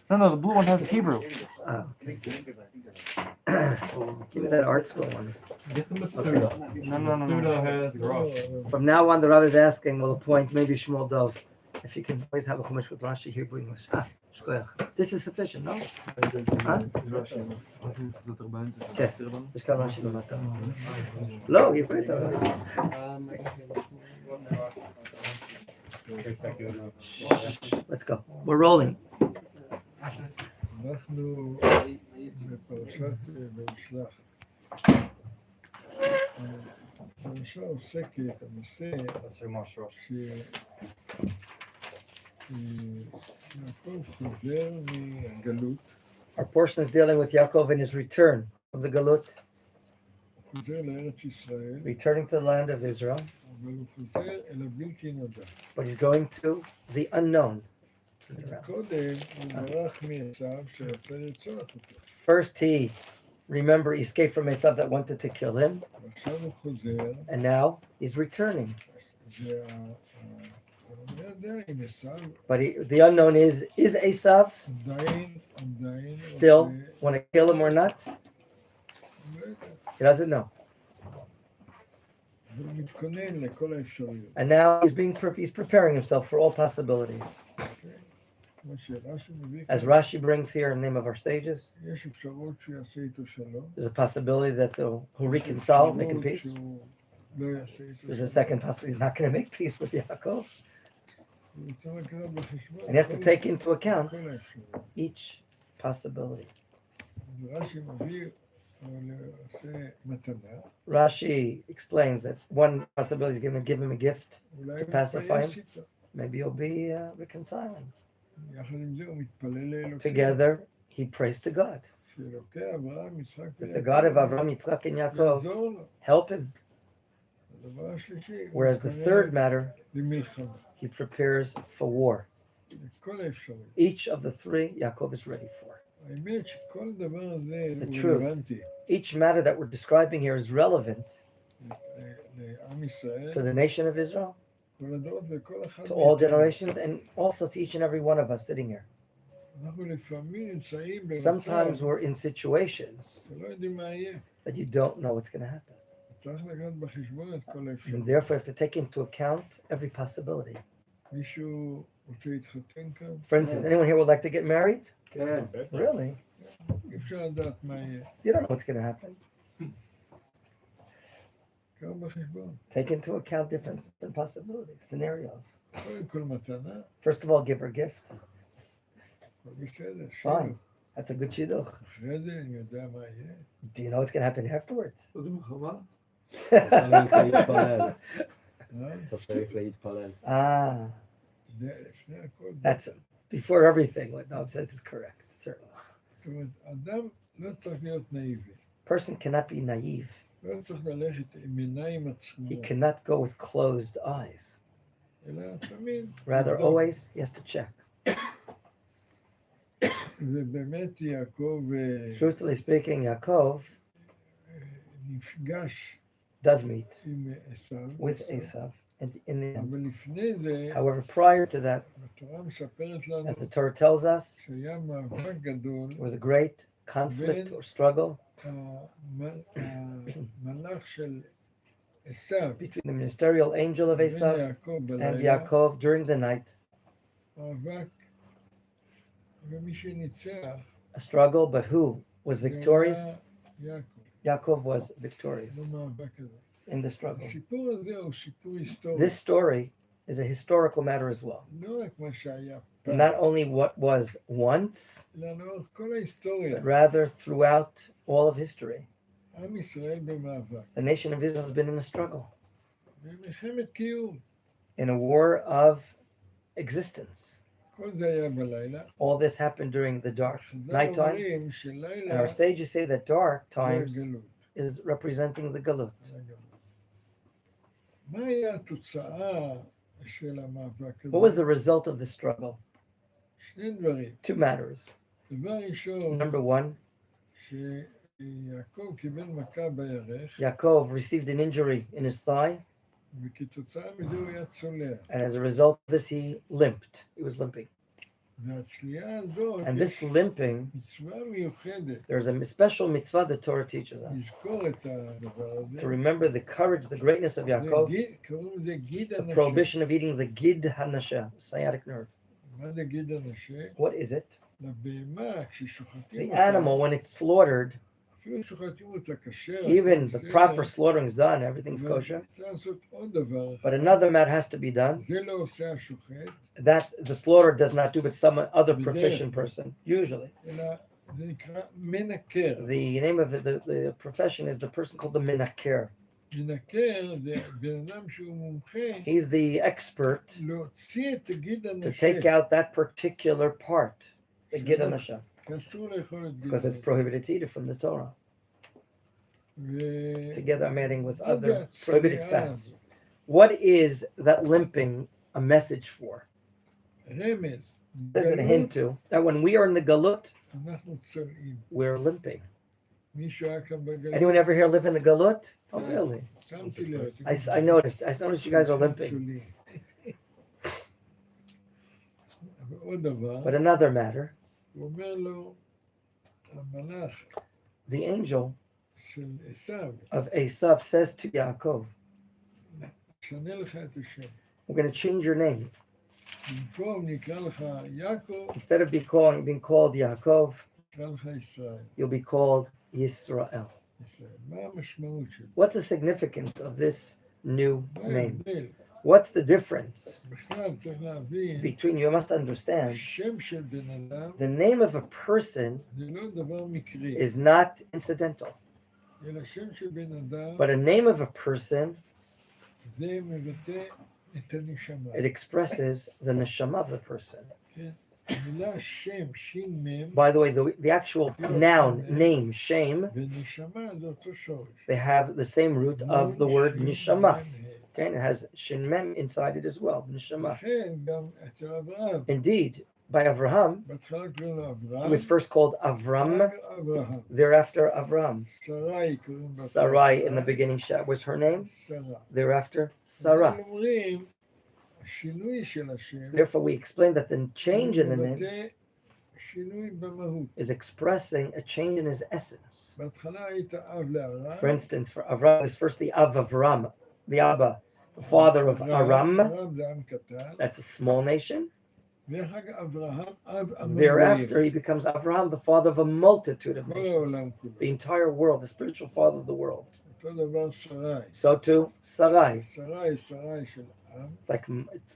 No, the blue one has Hebrew. Oh, okay. Give me that art school one. Get the Matsuda. No. Matsuda has Rosh. From now on, the Rabbi is asking, will appoint maybe Shmuel Dov, if you can always have a Chumash with Rashi, Hebrew, English. Shkoyach. This is sufficient, no? כן, יש כאן רש"י למטה. לא, עברית. Let's go. We're rolling. אנחנו בפרשת וישלח. הפרשה עוסקת, הנושא שיעקב חוזר מהגלות. Our portion is dealing with Yaakov and his return from the Galut, חוזר לארץ ישראל, returning to the land of Israel, אבל הוא חוזר אל הבלתי נודע. but he's going to the unknown. קודם הוא ברח מעשיו שרצה לרצוח אותו. First, he escaped from Esav that wanted to kill him, ועכשיו הוא חוזר, and now he's returning. לא יודע אם עשיו But the unknown is Esav עדיין still want to kill him or not? לא יודע. He doesn't know. והוא מתכונן לכל האפשרויות. And now he's preparing himself for all possibilities. כמו שרש"י מביא, As Rashi brings here in the name of our sages, יש אפשרות שהוא יעשה איתו שלום. there's a possibility that he'll reconcile, making peace. שהוא לא יעשה איתו There's a שלום. second possibility he's not going to make peace with Yaakov. הוא צריך לקחת בחשבון And he has to take into account כל האפשרויות. each possibility. אז רש"י מביא, אבל עושה מתנה. Rashi explains that one possibility is going to give him a gift. אולי To הוא pacify מתפייס איתו. Maybe he'll be reconciling. יחד עם זה הוא מתפלל לאלוקים. Together, he prays to God. שאלוקי אברהם, יצחק That the God of Avraham, Yitzchak, and Yaakov יעזור לו. help him. הדבר השלישי, הוא Whereas the מתכונן third matter, למלחמה. he prepares for war. לכל האפשרויות. Each of the three, Yaakov is ready for. האמת שכל דבר הזה The הוא truth. רלוונטי Each matter that we're describing here is relevant לעם ישראל, to the nation of Israel, כל הדורות וכל אחד to all מאיתנו. generations, and also to each and every one of us sitting here. אנחנו לפעמים נמצאים Sometimes במצב we're in situations שלא יודעים מה יהיה. that you don't know what's going to happen. צריך לקחת בחשבון את כל And האפשרויות. therefore, you have to take into account every possibility. מישהו רוצה להתחתן כאן? For instance, anyone here would like to get married? כן. Really? אי אפשר לדעת מה יהיה. You don't know what's going to happen. קח בחשבון. Take into account different possibilities, scenarios. קודם כל מתנה, First of all, give her a gift. הכל בסדר. Fine. שוב. That's a good shidduch. אחרי זה אני יודע מה יהיה. Do you know what's going to happen afterwards? זה מלחמה? אה? אתה צריך להתפלל. זה לפני הכל. That's before everything. What Noam says is correct, certainly. זאת אומרת, אדם לא צריך להיות נאיבי. Person cannot be naive. לא צריך ללכת עם עיניים He עצמות. cannot go with closed eyes. אלא תמיד. Rather, always, he has to check. ובאמת יעקב Truthfully speaking, Yaakov נפגש does meet עם עשיו. with Esav. And in the end, אבל לפני זה, however, prior to that, התורה מספרת לנו as the Torah tells us, שהיה מאבק גדול, there was a great conflict or struggle המלאך של עשיו between the ministerial angel of ובין Esav יעקב and בלילה, Yaakov during the night. מאבק, ומי שניצח A struggle, but who was victorious? היה יעקב, Yaakov was victorious לא מאבק הזה. in the struggle. הסיפור הזה הוא סיפור היסטורי, This story is a historical matter as well. לא רק מה שהיה פעם, Not only what was once, אלא לאורך כל ההיסטוריה. but rather throughout all of history. עם ישראל במאבק, The nation of Israel has been in a struggle, במלחמת קיום. in a war of existence. כל זה היה בלילה. All this happened during the dark חז"ל nighttime. אומרים And שלילה our sages say that dark זה times הגלות. is representing the Galut. זה הגלות. מה היה התוצאה של המאבק הזה? What was the result of the struggle? שני דברים. Two matters. דבר ראשון, Number one, שיעקב קיבל מכה בירך, Yaakov received an injury in his thigh, וכתוצאה מזה הוא היה צולע. and as a result of this, he limped. He was limping. והצליעה הזאת, And this limping, מצווה מיוחדת, there's a special mitzvah the Torah teaches us לזכור את הדבר הזה. to remember the courage, the greatness of Yaakov, קוראים לזה גיד the הנשה. prohibition of eating the gid hanasha, sciatic nerve. מה זה גיד הנשה? What is it? לבהמה, כששוחטים The אותה, animal, when it's slaughtered, אפילו שוחטים אותה כשר, even the בסדר, proper slaughtering is done, everything's אבל kosher. צריך לעשות עוד דבר. But another matter has to be done זה לא עושה השוחט, that the slaughter does not do, but some other proficient person, usually. אלא זה נקרא מנקר. The name of it, the profession is the person called the Menachem. מנקר זה בן אדם שהוא מומחה He's the expert להוציא את הגיד to הנשה. take out that particular part, the gid hanasha, אסור לאכול את גיד because it's הנשה. prohibited to eat it from the Torah. ו- Together I'm adding with מה זה other prohibited הצליעה fats. הזאת? What is that limping a message for? רמז. What is it a hint to? That when we are in the galut, אנחנו צולעים. we're limping. מישהו היה כאן בגלות? Anyone ever here live in the galut? Oh, really? שמתי לב. I noticed you guys are limping. שלי. אבל עוד דבר, But another matter, הוא אומר לו, המלאך the angel של עשיו, of Esav says to Yaakov, שנה לך את השם. we're going to change your name. במקום נקרא לך יעקב, Instead of being called Yaakov, נקרא לך ישראל. you'll be called Yisrael. ישראל. מה המשמעות שלו? What's the significance of this new מה name? ההבדל? What's the difference בכלל צריך להבין, between, you must understand, שם של בן אדם the name of a person זה לא דבר מקרי, is not incidental, אלא שם של בן אדם but a name of a person, זה מבטא את הנשמה. it expresses the neshama of the person. כן? המילה שם, שין מם, By the way, the actual noun, name, shame, ונשמה זה אותו שורש. they have the same root of the word שין neshama. מם, Okay, and it has shin mem inside it as well, the neshama. לכן גם אצל אברהם, Indeed, by Avraham, בהתחלה קוראים לו he אברהם, was first called Avram, רק אברהם. thereafter Avram. שרי קוראים בהתחלה Sarai in the beginning was her name, שרה. thereafter Sarah. אבל אומרים, השינוי של השם, Therefore, we explained that the change in the name מבטא שינוי במהות. is expressing a change in his essence. בהתחלה היית אב לארם, For instance, for Avram was first the Av of Avram, the Abba, the father of Aram. ארם זה עם קטן, That's a small nation. ואחר כך אברהם, אב המון Thereafter, גויים. he becomes Avraham, the father of a multitude of כל nations. העולם כולו. The entire world, the spiritual father of the world. אותו דבר שרי. So too, Sarai. שרי, שרי של עם, It's like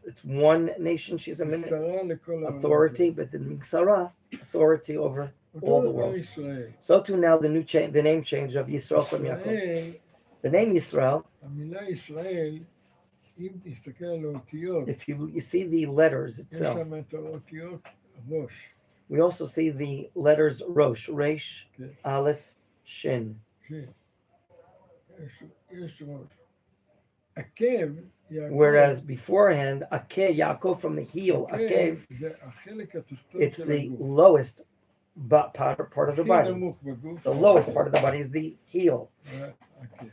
it's one nation. She's a שרה לכל העולם. authority, but then Sarah, authority over אותו all the דבר world. ישראל. So too now the the name change of Yisrael from Yaakov. ישראל, The name Yisrael, המילה ישראל, אם תסתכל על האותיות, if you see the letters יש itself, שם את האותיות ראש. we also see the letters Rosh, Resh, כן, Aleph, Shin. כן. יש ראש. עקב, יעקב, Whereas beforehand, Akeh, Yaakov from the heel, Akeh, עקב זה החלק התחתון it's של the הגוף. lowest part of the הכי body. נמוך בגוף. The lowest part of the body is the heel. זה עקב.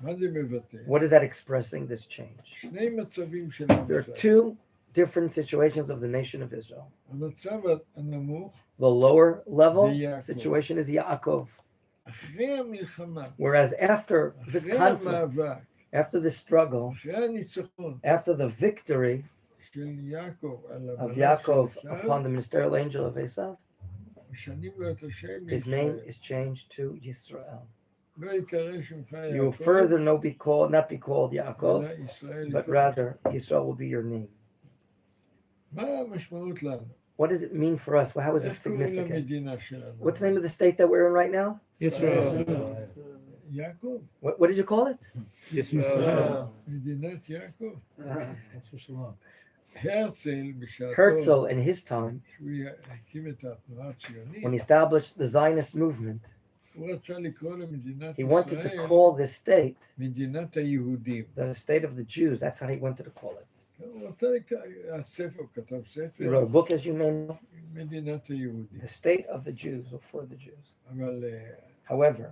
מה זה מבטא? What is that expressing, this change? שני מצבים של עם There are ישראל. two different situations of the nation of Israel. המצב הנמוך, The lower level Yaakov. situation is Yaakov. אחרי המלחמה, Whereas after this אחרי conflict, המאבק, after the struggle, אחרי הניצחון after the victory של יעקב על of המלאך של Yaakov עשיו, upon the ministerial angel of Esav, משנים לו את השם his name ישראל. is changed to Yisrael. לא יקרא שמך You will יעקב, further not be called Yaakov, אלא ישראל but יקרא. rather Yisrael will be your name. מה המשמעות לנו? What does it mean for us? Well, how is it איך קוראים significant? למדינה שלנו? What's the name of the state that we're in right now? Israel. יעקב, What did you call it? מדינת יעקב. That's for shalom. הרצל בשעתו, Herzl, in his time, שהוא הקים את התנועה הציונית, when he established the Zionist movement, הוא רצה לקרוא למדינת he wanted to ישראל call this state מדינת היהודים. the state of the Jews. That's how he wanted to call it. הוא רצה הספר, הוא כתב He ספר, wrote a book, as you may know, מדינת היהודים. The State of the Jews, or for the Jews. אבל However,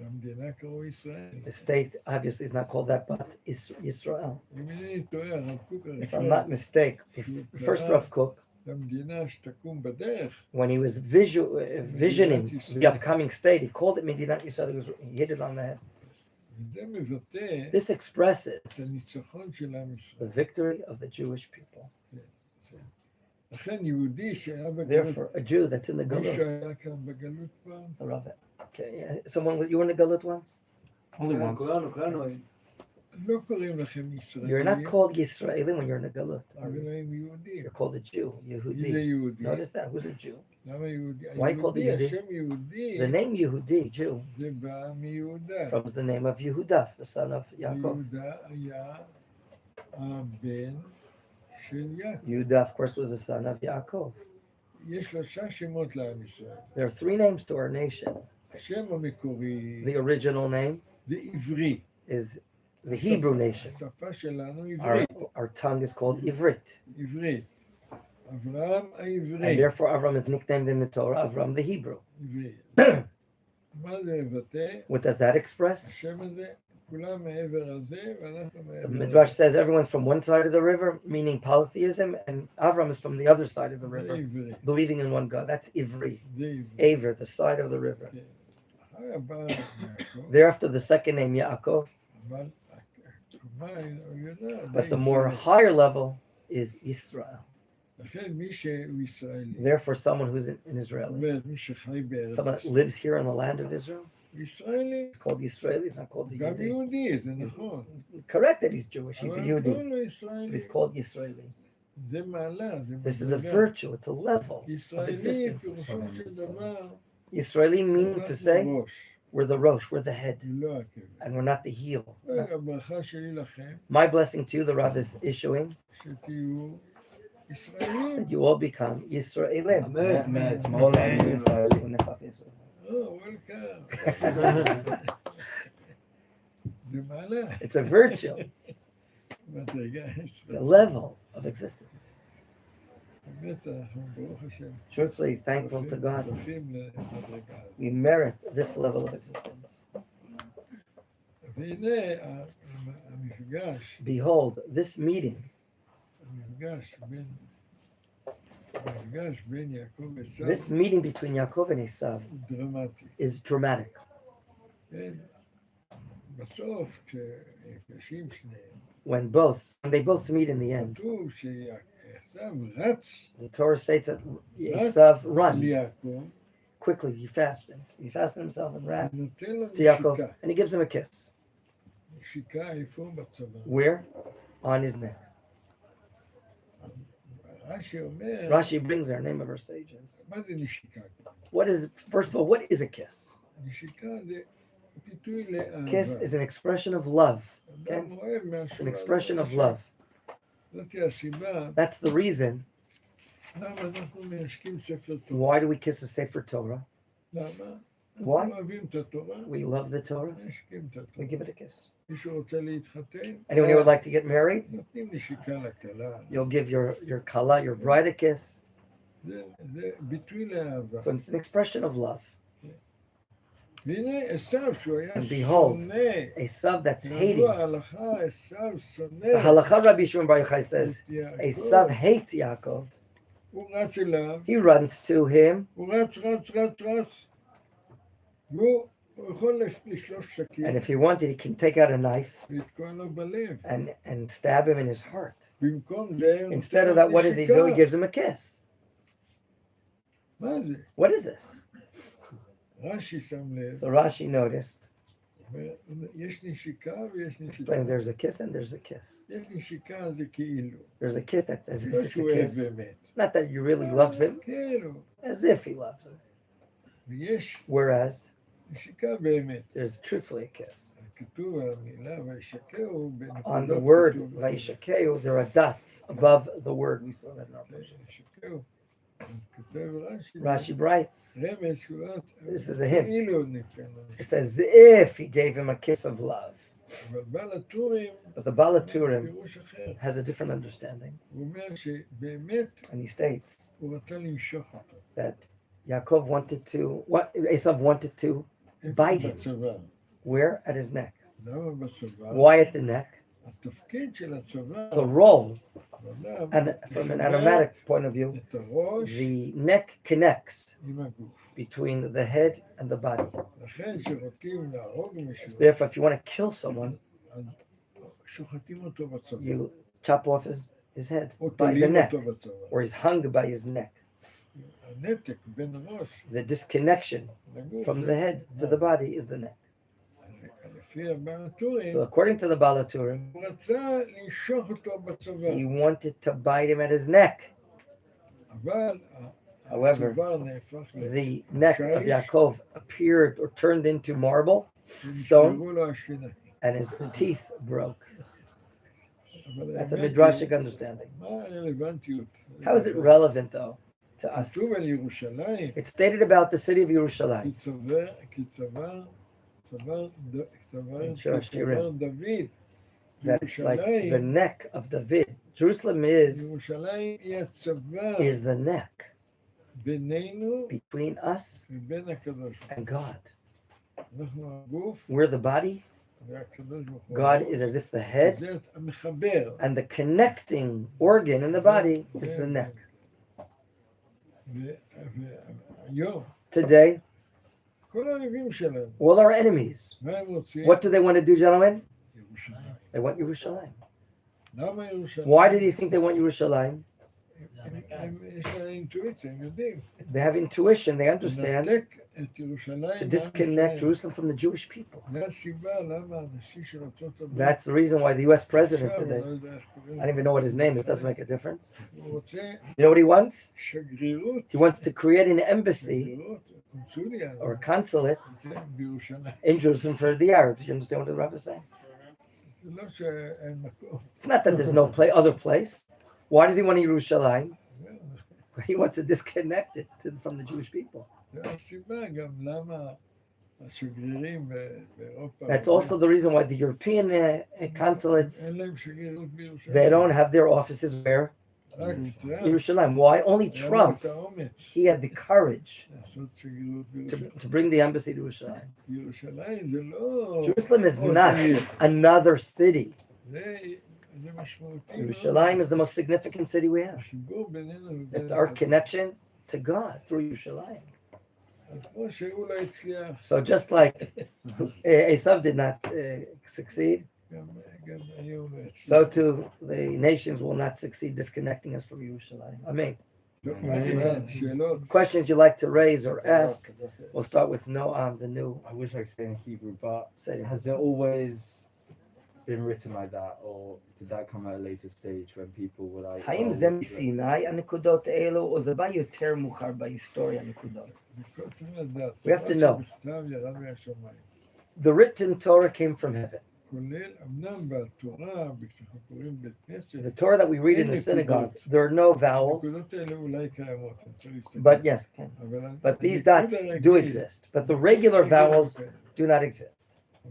המדינה קראו ישראל. the state obviously is not called that, but Israel. אם אינני טועה, הרב קוק If I'm הראשון, not mistaken, first Rav Kook, למדינה שתקום בדרך, When he was visioning the upcoming state, he called it Medinat Yisrael. He hit it on the head. וזה מבטא This את expresses הניצחון של עם the ישראל. victory of the Jewish people. לכן יהודי שהיה בגלות, Therefore, a Jew that's in the מישהו Galut. היה כאן בגלות פעם, I love it. Okay, yeah. Someone, you were in the Galut once? Only once. לא קוראים לכם You're not ישראלים, called Yisraeli when you're in the Galut. אבל הם יהודים. You're called a Jew, מי זה Yehudi. יהודי? Notice that. Who's a Jew? למה יהודי? Why called היהודי, יהודי? השם יהודי, The name Yehudi, Jew, זה בא מיהודה. from the name of Yehudaf, the son of Yaakov. יהודה היה הבן של יעקב. Yehuda, of course, was the son of Yaakov. יש 3 שמות לעם ישראל. There are 3 names to our nation. השם המקורי The original name זה עברי. is the Hebrew nation. השפה שלנו Our, עברית. our tongue is called Ivrit. עברית. אברהם And העברי. therefore, Avram is nicknamed in the Torah Avram the Hebrew. עברית. מה זה מבטא? What does that express? השם הזה, כולם מעבר הזה, ואנחנו The מעבר Midrash says everyone's from one side of the river, meaning polytheism, and Avram is from the other side of the זה river, עברית. believing in one God. That's Ivri. זה עברית. Aver, the side of the river. כן. אחר הבא יעקב, Thereafter, the second name, Yaakov, אבל הקומה העליונה, but זה the more ישראל. higher level is Israel. לכן מי שהוא ישראלי, Therefore, someone who's an זאת Israeli, אומרת, מי שחי בארץ someone that ישראל, lives here in the land of Israel, ישראלי, is called Israeli, it's not called the גם Yehudi. יהודי, זה נכון. Correct that he's Jewish, he's a אבל Yehudi, קוראים לו but ישראלי. he's called Israeli. זה מעלה, זה This is a מדרגה. virtue, it's a level of ישראלי, existence. פירושו של דבר, Israeli meaning to אנחנו say, ראש, we're the Rosh, we're the head, לא הכבד. and we're not the heel. הברכה שלי לכם, My blessing to you, the Rav is issuing, שתהיו ישראלים. that you all become Yisraelim. מאתמול אני ישראלי. וולקאם. זה מעלה, It's a virtue, מדרגה. it's a level of existence. באמת, אנחנו ברוך השם. Truthfully thankful to God, זוכים למדרגה הזאת. we merit this level of existence. והנה המפגש, Behold, this meeting, המפגש בין יעקב ועשיו this meeting between Yaakov and Esav הוא דרמטי. is dramatic. כן? בסוף, כשנפגשים שניהם, When they both meet in the end, כתוב שעשיו רץ the Torah states that Esav על ran יעקב, quickly, he fastened himself and ran ונותן לו to Yaakov, נשיקה. and he gives him a kiss. נשיקה איפה בצבא. Where? On his neck. רש"י אומר, Rashi brings our name of our sages. מה זה נשיקה? First of all, what is a kiss? נשיקה זה ביטוי לאהבה. Kiss is an expression of love. אדם אוהב It's משהו. an expression of love. זאת הסיבה That's the reason למה אנחנו מנשקים ספר תורה. why do we kiss a Sefer Torah? למה? Why? אנחנו אוהבים את התורה, We love the Torah. מנשקים את We התורה. give it a kiss. מישהו רוצה להתחתן? Anyone here would like to get married? נותנים נשיקה לכלה. You'll give your kala, your bride a kiss. זה ביטוי לאהבה. So it's an expression of love. והנה עשיו שהוא היה And behold, שונא. Esav that's hating. ידוע ההלכה, עשיו שונא. So halacha Rabbi Shimon Bar Yochai says, את יעקב. Esav hates Yaakov. הוא רץ אליו, He runs to him, הוא רץ. והוא יכול לשלוש and שקים if he wanted, he can take out a knife ולתקוע לו בלב. and stab him in his heart. במקום זה, הוא Instead of נותן that, what does he do? He נשיקה. gives him a kiss. מה זה? What is this? רש"י שם לב, So Rashi noticed, יש נשיקה ויש explains נשיקה. there's a kiss and there's a kiss. יש נשיקה זה כאילו. There's a kiss that's as if לא it's a שהוא אוהב kiss. באמת. Not that you really loves him, כאילו. as if he loves him. ויש Whereas נשיקה באמת. there's truthfully a kiss. כתוב המילה וישקהו On the בנקודות word כתוב. Vaishakeu, there are dots above the word. We saw that in our version. וישקהו. אז כותב רש"י. Rashi writes, רמז שורת. This is a hint. כאילו ניתן לו. it's as if he gave him a kiss of love. אבל בעל הטורים, But the Balaturim פירוש אחר. has a different understanding. הוא אומר שבאמת And he states הוא רצה למשוך אותו. that Yaakov Esav wanted to bite him. בצבא. Where? At his neck. למה בצבא? Why at the neck? התפקיד של הצבא, The role, בעולם, and from an לחבר automatic point of view, את הראש the neck connects עם הגוף. between the head and the body. לכן שרוצים להרוג So מישהו, therefore, if you want to kill someone, אז שוחטים אותו בצבא, you chop off his head או by the תולים neck, אותו בצבא. or he's hung by his neck. הנתק בין הראש The disconnection לגוף, from the head to the body is the neck. לפי הבעל הטורים, So according to the Balaturim, הוא רצה לנשוך אותו בצבא, he wanted to bite him at his neck. אבל However, הצוואר נהפך the neck of שיש, Yaakov appeared or turned into marble, ונשברו לו השיניים. and his teeth broke. אבל That's a האמת midrashic היא, understanding. מה הרלוונטיות? How is it relevant, though, to us? כתוב על ירושלים, It's stated about the city of Yerushalayim. כי צוואר שיר השירים. דוד. That's like the ירושלים, neck of David. Jerusalem is ירושלים היא הצוואר the neck בינינו between us ובין הקדוש. and God. אנחנו הגוף, We're the body. והקדוש ברוך הוא. God is as if the head, זה המחבר. and the connecting organ in the body is the neck. והיום, Today, כל האויבים שלנו, all our enemies, מה הם רוצים? what do they want to do, gentlemen? ירושלים. They want Yerushalayim. למה ירושלים? Why do you think they want Yerushalayim? יש להם אינטואיציה, הם יודעים. They have intuition, they understand לנתק את ירושלים to מעם disconnect ישראל. Jerusalem from the Jewish people. זה הסיבה למה הנשיא של ארצות הברית, That's the reason why the US president עכשיו, today, לא יודע איך קוראים I don't even know what his name is, it doesn't make a difference. לו, הוא רוצה You know what he wants? שגרירות, He wants to create an embassy שגרירות, קונסוליה, or a consulate זה בירושלים. in Jerusalem for the Arabs. You understand what the Rabbi is saying? זה לא שאין מקום. It's not that there's no other place. Why does he want Yerushalayim? זהו. He wants to disconnect it from the Jewish people. זה הסיבה גם למה השגרירים באירופה, That's also the reason why the European consulates, אין להם שגרירות בירושלים. they don't have their offices where? רק טראמפ, Yerushalayim. Why? Only היה לו Trump, את האומץ he had the courage לעשות שגרירות בירושלים. to bring the embassy to Yerushalayim. ירושלים זה לא... Jerusalem is עוד not עיר. another city. זה משמעותי. Yerushalayim is the most significant city we have. החיבור בינינו ובין... It's our connection to God through Yerushalayim. אז כמו שהוא לא הצליח, So just like Esav did not succeed, גם היום לא הצליח. so too the nations will not succeed disconnecting us from Yerushalayim. Amen. טוב, כאן, שאלות. Questions you'd like to raise or ask? We'll start with Noam, the new I wish I could say in Hebrew, but city. has it always been written like that, or did that come at a later stage when people were like, האם זה מסיני הנקודות האלו, או זה בא יותר מאוחר בהיסטוריה הנקודות? צריך לדעת. We have to תורה know. שבכתב ירד מהשמיים. The written Torah came from heaven. כולל, אמנם בתורה, כשאנחנו קוראים בית כנסת, The Torah that we read in the synagogue, there are no vowels, הנקודות האלה אולי קיימות, אני צריך להסתכל. but yes, but these dots do exist. But the regular vowels do not exist.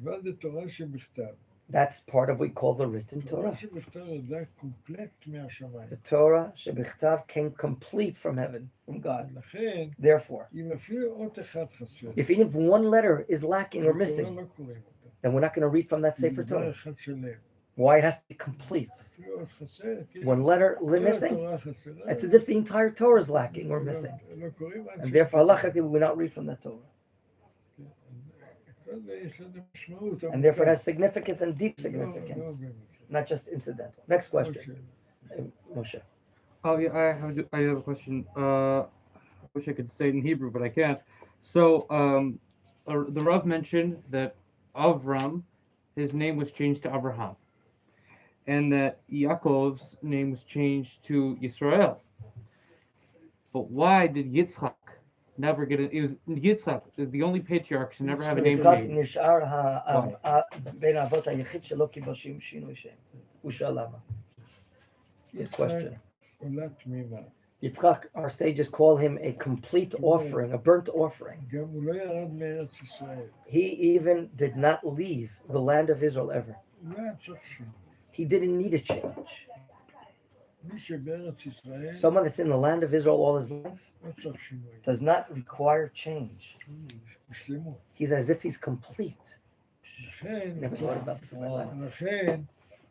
אבל זה תורה שבכתב. That's part of what we call the written תורה Torah. שבכתב ירדה קומפלט מהשמיים. The Torah shebichtav came complete from heaven, from God. לכן, Therefore, אם אפילו אות אחד חסר, if even if one letter is lacking or בתורה missing, לא קוראים אותה. then we're not going to read from that Sefer דבר Torah. אחד שלם. Why? It has to be complete. אפילו אות חסרת, כן. One letter כל missing, התורה חסרה. it's as if the entire Torah is lacking or missing. לא קוראים עד And therefore, halachically, we will not read from that Torah. כל זה יש לזה משמעות. And therefore, it has significance and deep לא significance, במקרה. not just incidental. Next עוד question, שאלה. Moshe. Oh yeah, I have a question. I wish I could say it in Hebrew, but I can't. So the Rav mentioned that Avram, his name was changed to Abraham, and that Yaakov's name was changed to Yisrael. But why did Yitzchak never get it? It was Yitzchak is the only patriarch to never have a name יצחק changed. נשאר בין האבות היחיד שלא קיבל שינוי שם. הוא שאל למה. Good question. עולה תמימה. Yitzchak, our sages call him a complete offering, a burnt offering. גם הוא לא ירד מארץ ישראל. He even did not leave the land of Israel ever. הוא לא היה צריך שינוי. He didn't need a change. מי שבארץ ישראל Someone that's in the land of Israel all his life לא צריך שינוי. does not require change. בשלמות. He's as if he's complete. לכן, Never thought about this in my life. לכן,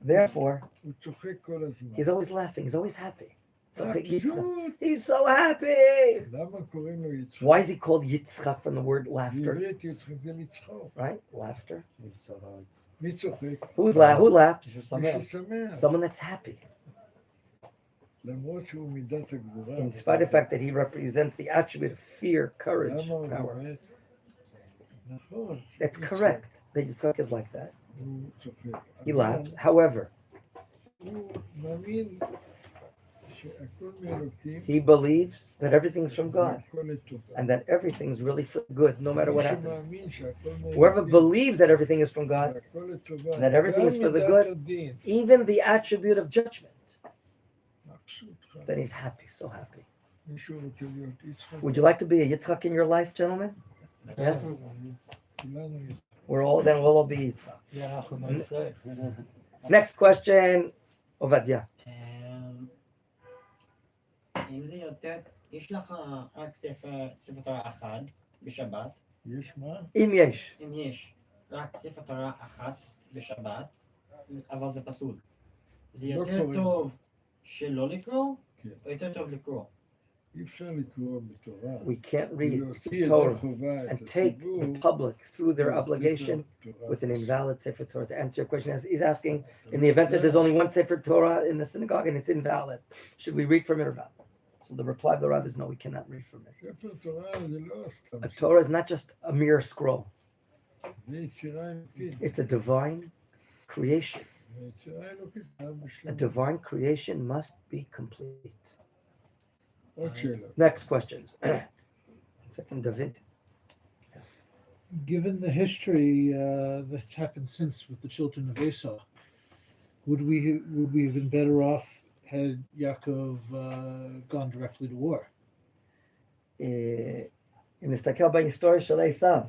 Therefore, הוא צוחק כל הזמן. he's always laughing. He's always happy. צוחק יצחק. מבסוט. He's so happy. למה קוראים לו יצחק? Why is he called Yitzchak from the word laughter? בעברית יצחק זה לצחוק. Right? Laughter. It's so hard. מי צוחק? Who laughs? מי ששמח. Someone that's happy. למרות שהוא מידת הגבורה. In spite of the fact that he represents the attribute of fear, courage, למה הוא power. באמת? נכון. That's correct. That Yitzchak is like that. הוא צוחק. He laughs. However, הוא מאמין שהכל מאלוקים. he believes that everything's from God והכל לטובה. and that everything's really for good, no matter what מי happens. שמאמין שהכל Whoever מאלוקים, believes that everything is from God, והכל לטובה, that everything is גם for the מידת good, הדין, even the attribute of judgment, מבסוט חי. then he's happy, so happy. מישהו רוצה להיות יצחק? Would you like to be a Yitzchak in your life, gentlemen? Yes? כולנו יצחק. We'll all be Yitzchak. Yeah, אנחנו נעשה. Next question, Ovadia. אם זה יותר, יש לך רק ספר תורה אחד בשבת, יש מה? Im yesh. אם יש רק ספר תורה אחת בשבת, אבל זה פסול. זה לא יותר קוראים. טוב שלא לקרוא, כן. או יותר טוב לקרוא? אי אפשר לקרוא בתורה. We can't read ולהוציא the ידי Torah חובה and את take הציבור the public through their לספר obligation תורה. with an invalid Sefer Torah. To answer your question, he's asking, in the event that there's only one Sefer Torah in the synagogue and it's invalid, should we read from it or not? So the reply of the Rav is no, we cannot read from it. ספר תורה זה לא סתם. A Torah is not just a mere scroll. זה יצירה אלוקית. It's a divine creation. זה יצירה אלוקית. גם A בשלום. divine creation must be complete. עוד שאלה. Next questions. Second, David. Yes. Given the history that's happened since with the children of Esau, would we have been better off had Yaakov gone directly to war? אם נסתכל בהיסטוריה של עשיו,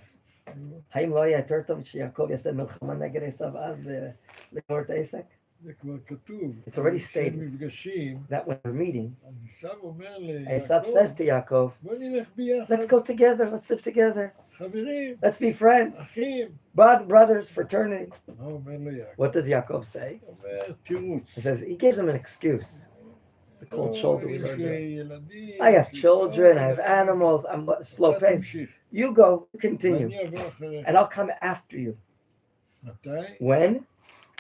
האם לא היה יותר טוב שיעקב יעשה מלחמה נגד עשיו אז ולגמור את העסק? זה כבר כתוב. It's already כשהם stated. נפגשים, That when we're meeting, אז עשיו אומר Esav says to ליעקב, Yaakov, בוא נלך ביחד. let's go together, let's live together, חברים, let's be friends, אחים. brothers, fraternity. מה אומר ליעקב? What does Yaakov say? הוא אומר, תירוץ. He says, he gives him an excuse. The cold shoulder we יש heard לי there. ילדים, I have יש לי children, I have כל- animals, I'm slow אתה paced. תמשיך. You go, you continue, ואני אבוא אחריך. and I'll come after you. מתי? When?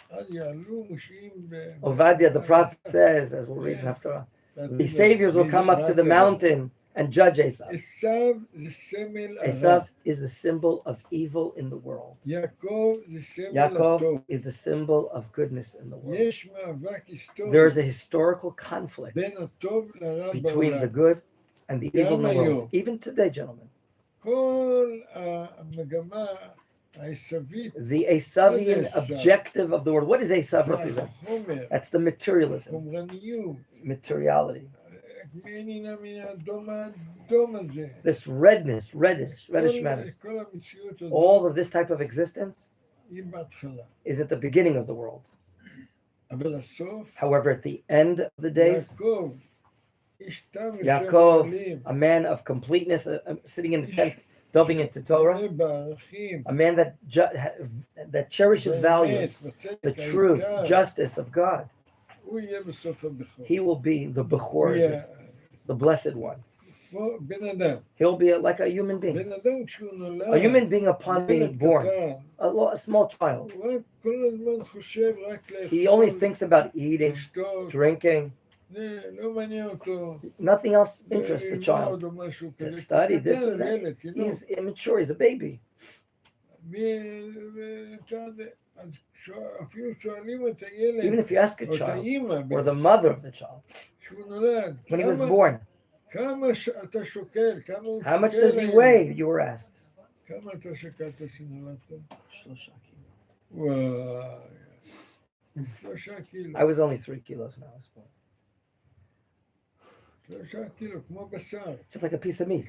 אז יעלו מושיעים ב... Ovadia, the prophet says, as we'll read in Haftarah, the saviors will come up to the mountain and judge Esav. עשיו זה סמל הרע. Esav is the symbol of evil in the world. יעקב זה סמל Yaakov הטוב. is the symbol of goodness in the world. יש מאבק היסטורי There is a historical conflict בין הטוב לרע between the בעולם. good and the evil in the world. היום. Even today, gentlemen, כל המגמה העשווית, the Esavian Esav. objective of the world. What does Esav זה represent? החומר, That's the materialism, חומרניות, materiality. מעין הנה מן האדום האדום הזה. This reddish matter. כל המציאות הזאת All of this type of existence היא בהתחלה. is at the beginning of the world. אבל הסוף, However, at the end of the days, יעקב, איש תם יושב Yaakov, בעלים, a man of completeness, sitting in the tent, delving into Torah, מלא בערכים, a man that cherishes values, בצדק the truth, העיקר, justice of God. הוא יהיה בסוף הבכור. He will be the הוא Bechor, יהיה the blessed one. כמו בן אדם. He'll be like a human being. בן אדם כשהוא נולד, A human being upon being ילד born, קטן, a small child. הוא רק כל הזמן חושב רק He only לאכול, thinks about eating, לשתות, drinking. זה לא מעניין אותו. Nothing else interests the child. ללמוד או משהו To כזה. study this קטן, or that. ילד, תינוק. He's immature, he's a baby. אז אפילו שואלים את הילד, Even if you ask a או את child, האימא, or the mother of the child, כשהוא נולד, when he was כמה- born, כמה אתה שוקל, כמה הוא how much שוקל does he היום? weigh? You were asked. כמה אתה שקלת שנולדת? וואי, 3 קילו, I was only 3 kilos when I was born. 3 קילו, כמו בשר. Just like a piece of meat.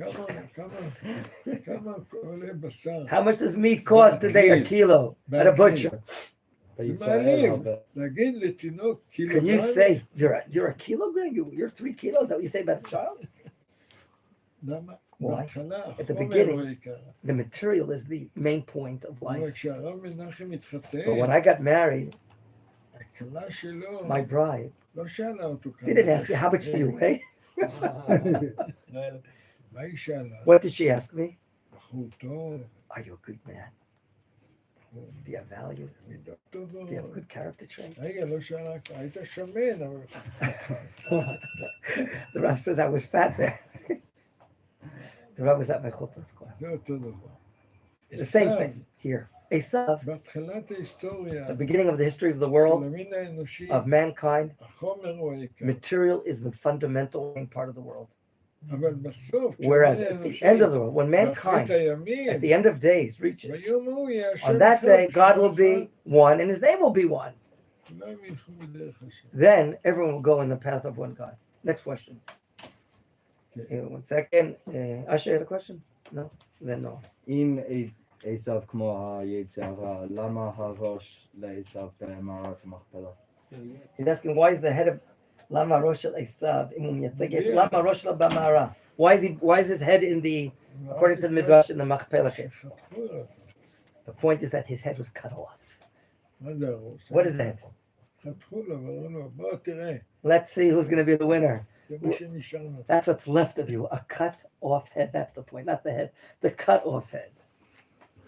כמה עולה בשר? How much does meat cost today? A kilo at a butcher. מעליב, להגיד לתינוק Can קילוגרם, you say you're a kilogram? You're 3 kilos? Is that what you say about a child? למה? Why? בהתחלה At the החומר beginning, הוא העיקר. The material is the main point of אבל life. כשהרב מנחם But התחתן, when I got married, הכלה שלו My bride, לא שאלה אותו כמה. didn't ask me how much do you weigh. מה היא שאלה? What did she ask me? בחור טוב, Are you a good man? Do you have values? מידות טובות. Do you have good character traits? רגע, לא שאלה, היית שמן, אבל... The Rav says I was fat then. The Rav was at my chuppah, of course. זה אותו דבר. The same thing here. Esav, בהתחלת ההיסטוריה, the beginning of the history of the של world, המין האנושי, of mankind, החומר הוא העיקר. material is the fundamental main part of the world. אבל בסוף, Whereas כשהמין at the האנושי, end of the world, when באחרית mankind, הימים, at the end of days, reaches, ביום ההוא יהיה השם on that אחד, day, God שמו will be one and his name will be one. כולם ילכו בדרך השם. Then everyone will go in the path of one God. Next question. One second. Asher, you had a question? No? Then no. אם עשיו כמו היצרה, למה הראש לעשיו במערת המכפלה? He's asking why is the head of Lama Rosh Esav Lama Rosh Bamara? Why is his head in the according to the Midrash in the Machpelah cave? חתכו לו. The point is that his head was cut off. מה זה הראש? What is that? חתכו לו, ואמרו לו, בוא תראה, Let's see who's going to be the winner. זה מה שנשאר לו. That's what's left of you. A cut off head. That's the point. Not the head. The cut off head.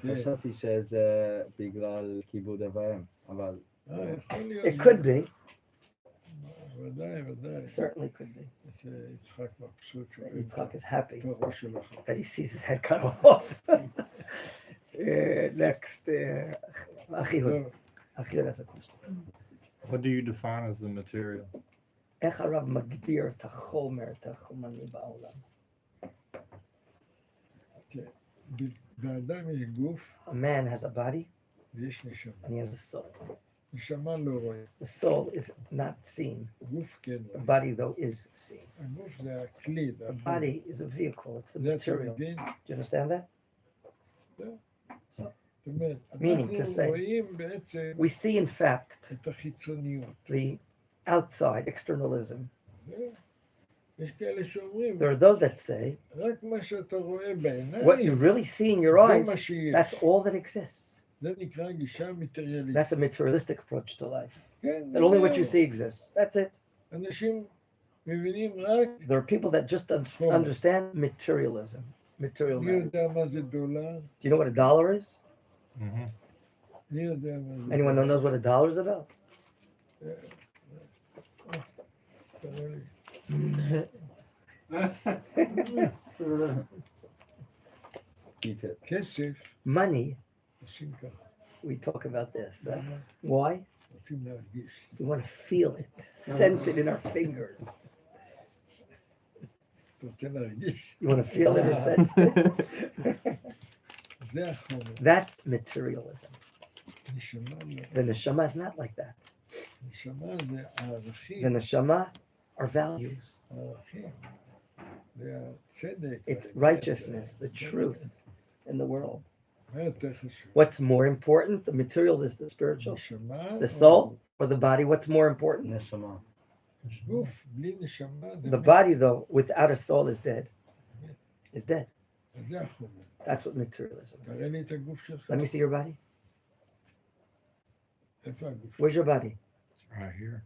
חשבתי שזה בגלל כיבוד אב ואם, אבל יכול להיות. It could be. ודאי, ודאי. It certainly could be. שיצחק מבסוט Yitzchak is happy בראש שלו. that he sees his head cut off. Next. Achihud. Achihud has a question. What do you define as the material? איך הרב מגדיר את החומר, את החומני בעולם? באדם יש גוף A man has a body ויש נשמה. and he has a soul. נשמה לא רואה, The soul is not seen. גוף כן The רואה. body, though, is seen. הגוף זה הכלי, זה The החומר. body is a vehicle. It's the זה אתה material. מבין? Do you understand that? זאת אומרת, Meaning to אנחנו say. רואים בעצם We see, in fact, את החיצוניות. the outside externalism. יש כאלה שאומרים, There are those that say, רק מה שאתה רואה what you בעיניים, really see in your זה eyes, מה שיש. that's all that exists. זה נקרא גישה מטריאליסטית. That's a materialistic approach to life. כן, That only what you זהו. see exists. That's it. אנשים מבינים רק, There are people that just understand materialism. Material מי matter. יודע מה זה דולר? Do you know what a dollar is? Mm-hmm. מי יודע מה זה Anyone who knows what a dollar is about? תראה לי. keep it. כסף, Money, עושים ככה. we talk about this. למה? Why? רוצים להרגיש. We want to feel it, sense it in our fingers. אתה רוצה להרגיש. You want to feel it or sense it? זה החומר. That's materialism. נשמה לא. The neshama is not like that. נשמה זה The הערכים. neshama are values. הערכים. זה הצדק. It's righteousness, the truth in the world. מה יותר חשוב? What's more important? The material is the spiritual. נשמה, The soul or the body? What's more important? נשמה. גוף בלי נשמה, זה The מת. body, though, without a soul is dead. Is dead. זה החומר. That's what materialism is. תראה לי את הגוף שלך. Let me see your body. איפה הגוף שלך? Where's your body? It's right here.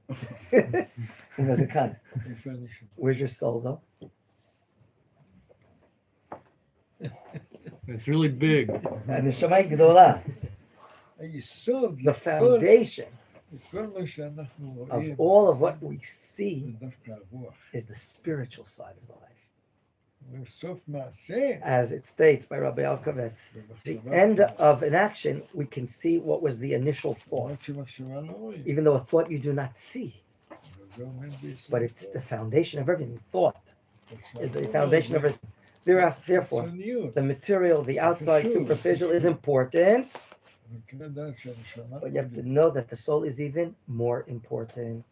Where's it kind? איפה הנשמה? Where's your soul, though? It's really big. הנשמה היא גדולה. היסוד The foundation כל מה שאנחנו of רואים all of what we זה see דווקא הרוח. is the spiritual side of the life. אומרים, סוף מעשה. As it states by Rabbi Alkovitz, the end of an action, we can see what was the initial thought, למרות שמחשבה לא רואים. even though a thought you do not see, אבל זה עומד ביסוד. but it's the foundation of everything. Thought עכשיו, is the לא foundation of רואים. everything. Therefore, חיצוניות. the material, the outside, superficial is important, אבל צריך לדעת שהנשמה... but you have to know that the soul is even more important.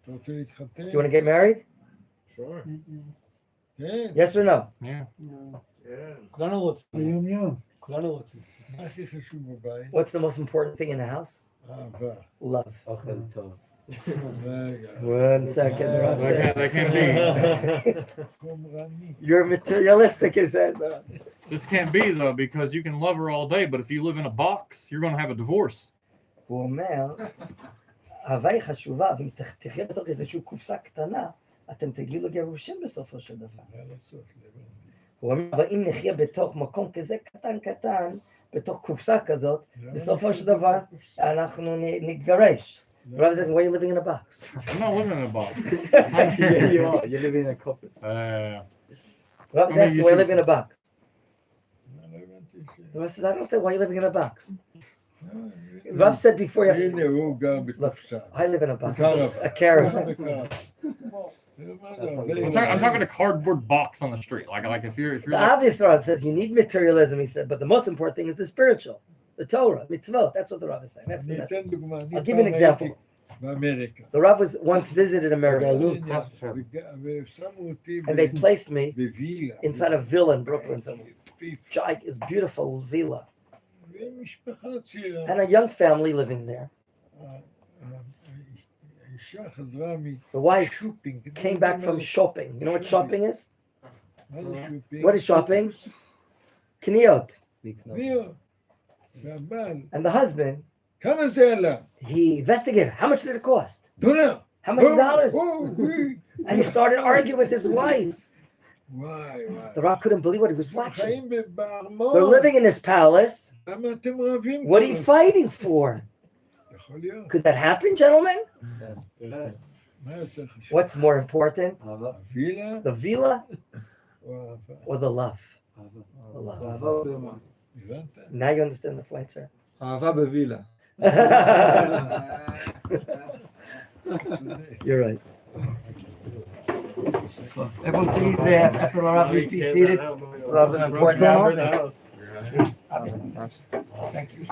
אתה רוצה להתחתן? Do you want to get married? Sure. כן. Yes or no? Yeah. כולנו רוצים. Yum yum. כולנו רוצים. מה הכי חשוב בבית? What's the most important thing in a house? אהבה. Love. אוכל טוב. רגע. One second. the Rav said. That can't be. חומרני. You're materialistic, he says. This can't be though, because you can love her all day, but if you live in a box, you're gonna have a divorce. הוא אומר, האהבה היא חשובה, ואם תחיה בתוך איזושהי קופסה קטנה, אתם תגיעו לגירושים בסופו של דבר. מה לעשות? הוא אומר, אבל אם נחיה בתוך מקום כזה קטן, בתוך קופסה כזאת, בסופו של דבר אנחנו נתגרש. Rabbi said, why are you living in a box? I'm not living in a box. Actually, yeah, you are. You're living in a coffin. Rabbi I mean, asking, you why are you should- living in a box? לא הבנתי ש... The Rav says, I don't say, why are you living in a box? לא, The Rav said before you הנה הוא גר בקופסה. I live in a box, Caravan. a caravan. I'm talking a cardboard box on the street. Like if you're The like, obvious Rav says you need materialism, he said, but the most important thing is the spiritual, the Torah, mitzvot. That's what the Rav is saying. That's the אני message. אתן דוגמה. אני I'll give you an פעם example. הייתי באמריקה. The Rav was once visited America, ושמו אותי and they placed me בווילה. inside a villa in Brooklyn. So יפיפה. it's beautiful villa, ומשפחה צעירה. and a young family living there. האישה חזרה The wife משופינג. came back from shopping. You know what shopping is? מה זה שופינג? What is shopping? Kniot. מי? והבעל. And the husband, כמה זה עלה? he investigated. How much did it cost? דולר. How many dollars? וואי, And he started arguing with his wife. וואי. The Rav couldn't believe what he was watching. חיים בארמון. They're living in this palace. למה אתם רבים? What are you fighting for? יכול להיות. Could that happen, gentlemen? מה יותר חשוב? What's more important? הווילה The villa או האהבה? or the love? The love. הבנת? Now you understand the point, sir. אהבה בווילה. You're right. Everyone, please, after the Rav, please be seated. Rav's an important announcement. Obviously, first. Thank you.